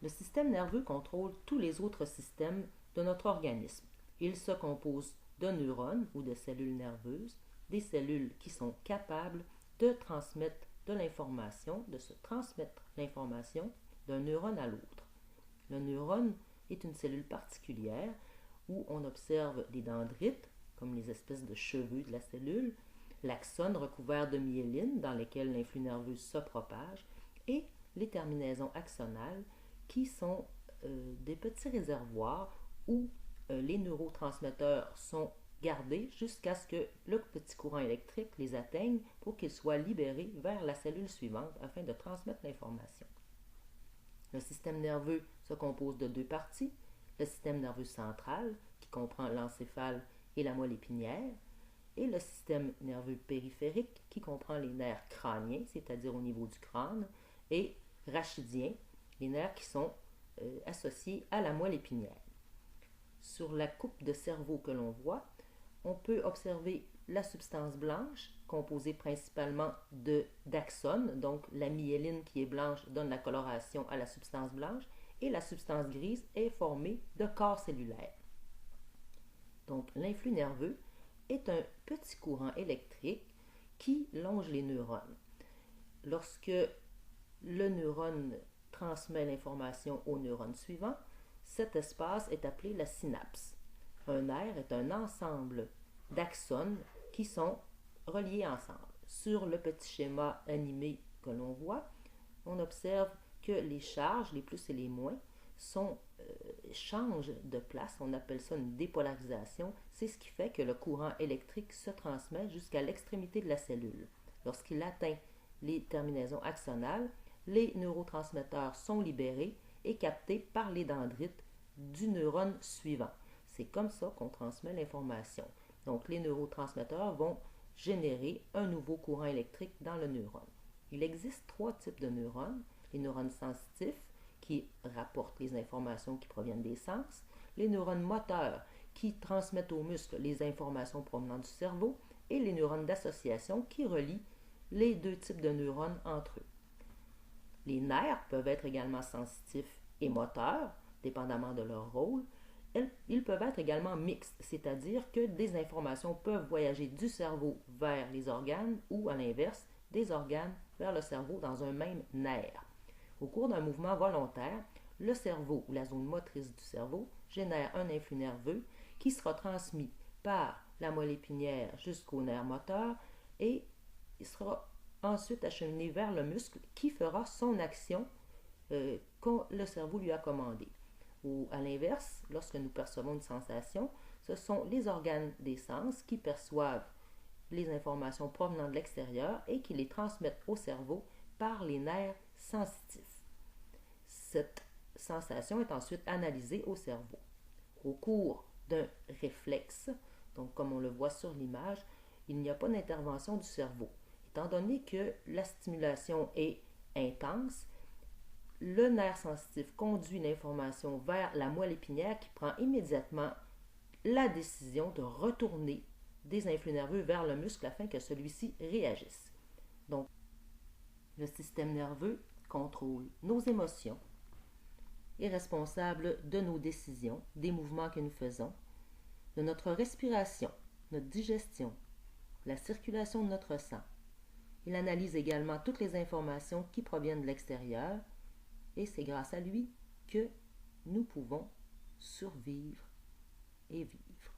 Le système nerveux contrôle tous les autres systèmes de notre organisme. Il se compose de neurones ou de cellules nerveuses, des cellules qui sont capables de transmettre de l'information, de se transmettre l'information d'un neurone à l'autre. Le neurone est une cellule particulière où on observe les dendrites, comme les espèces de cheveux de la cellule, l'axone recouvert de myéline dans lesquels l'influx nerveux se propage, et les terminaisons axonales qui sont des petits réservoirs où les neurotransmetteurs sont gardés jusqu'à ce que le petit courant électrique les atteigne pour qu'ils soient libérés vers la cellule suivante afin de transmettre l'information. Le système nerveux se compose de deux parties, le système nerveux central, qui comprend l'encéphale et la moelle épinière, et le système nerveux périphérique, qui comprend les nerfs crâniens, c'est-à-dire au niveau du crâne, et rachidiens, les nerfs qui sont associés à la moelle épinière. Sur la coupe de cerveau que l'on voit, on peut observer la substance blanche, composée principalement d'axones, donc la myéline qui est blanche donne la coloration à la substance blanche, et la substance grise est formée de corps cellulaires. Donc l'influx nerveux est un petit courant électrique qui longe les neurones. Lorsque le neurone transmet l'information au neurone suivant, cet espace est appelé la synapse. Un nerf est un ensemble d'axones qui sont reliés ensemble. Sur le petit schéma animé que l'on voit, on observe que les charges, les plus et les moins, changent de place. On appelle ça une dépolarisation. C'est ce qui fait que le courant électrique se transmet jusqu'à l'extrémité de la cellule. Lorsqu'il atteint les terminaisons axonales, les neurotransmetteurs sont libérés et captés par les dendrites du neurone suivant. C'est comme ça qu'on transmet l'information. Donc, les neurotransmetteurs vont générer un nouveau courant électrique dans le neurone. Il existe trois types de neurones. Les neurones sensitifs qui rapportent les informations qui proviennent des sens, les neurones moteurs qui transmettent aux muscles les informations provenant du cerveau et les neurones d'association qui relient les deux types de neurones entre eux. Les nerfs peuvent être également sensitifs et moteurs, dépendamment de leur rôle. Ils peuvent être également mixtes, c'est-à-dire que des informations peuvent voyager du cerveau vers les organes ou, à l'inverse, des organes vers le cerveau dans un même nerf. Au cours d'un mouvement volontaire, le cerveau ou la zone motrice du cerveau génère un influx nerveux qui sera transmis par la moelle épinière jusqu'au nerf moteur et il sera ensuite acheminé vers le muscle qui fera son action que le cerveau lui a commandée. Ou à l'inverse, lorsque nous percevons une sensation, ce sont les organes des sens qui perçoivent les informations provenant de l'extérieur et qui les transmettent au cerveau par les nerfs sensitifs. Cette sensation est ensuite analysée au cerveau. Au cours d'un réflexe, donc comme on le voit sur l'image, il n'y a pas d'intervention du cerveau. Étant donné que la stimulation est intense, le nerf sensitif conduit l'information vers la moelle épinière qui prend immédiatement la décision de retourner des influx nerveux vers le muscle afin que celui-ci réagisse. Donc, le système nerveux contrôle nos émotions, est responsable de nos décisions, des mouvements que nous faisons, de notre respiration, notre digestion, la circulation de notre sang. Il analyse également toutes les informations qui proviennent de l'extérieur et c'est grâce à lui que nous pouvons survivre et vivre.